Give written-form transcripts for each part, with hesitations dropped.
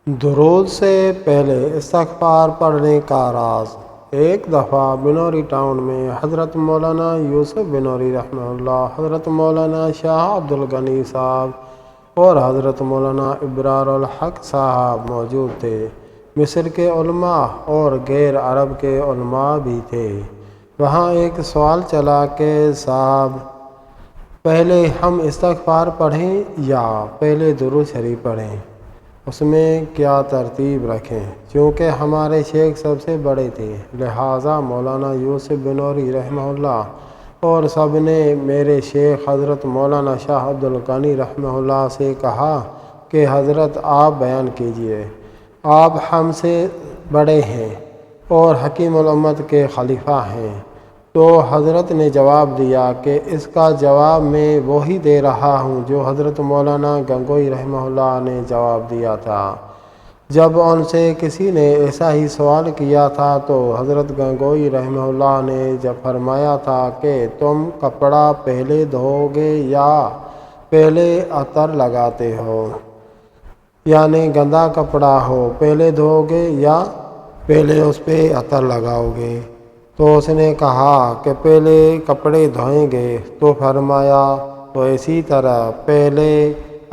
درود سے پہلے استغفار پڑھنے کا راز۔ ایک دفعہ بنوری ٹاؤن میں حضرت مولانا یوسف بنوری رحمہ اللہ، حضرت مولانا شاہ عبد الغنی صاحب اور حضرت مولانا ابرار الحق صاحب موجود تھے۔ مصر کے علماء اور غیر عرب کے علماء بھی تھے۔ وہاں ایک سوال چلا کہ صاحب، پہلے ہم استغفار پڑھیں یا پہلے درود شریف پڑھیں؟ اس میں کیا ترتیب رکھیں؟ چونکہ ہمارے شیخ سب سے بڑے تھے، لہٰذا مولانا یوسف بنوری رحمہ اللہ اور سب نے میرے شیخ حضرت مولانا شاہ عبد الغنی رحمہ اللہ سے کہا کہ حضرت آپ بیان کیجئے، آپ ہم سے بڑے ہیں اور حکیم الامت کے خلیفہ ہیں۔ تو حضرت نے جواب دیا کہ اس کا جواب میں وہی دے رہا ہوں جو حضرت مولانا گنگوئی رحمہ اللہ نے جواب دیا تھا جب ان سے کسی نے ایسا ہی سوال کیا تھا۔ تو حضرت گنگوئی رحمہ اللہ نے جب فرمایا تھا کہ تم کپڑا پہلے دھو گے یا پہلے عطر لگاتے ہو، یعنی گندا کپڑا ہو پہلے دھو گے یا پہلے اس پہ عطر لگاؤ گے؟ تو اس نے کہا کہ پہلے کپڑے دھوئیں گے۔ تو فرمایا تو اسی طرح پہلے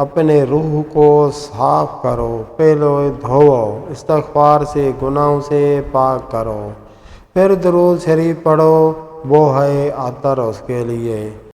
اپنے روح کو صاف کرو، پہلے دھوؤ، استغفار سے گناہوں سے پاک کرو، پھر درود شریف پڑھو، وہ ہے عطر اس کے لیے۔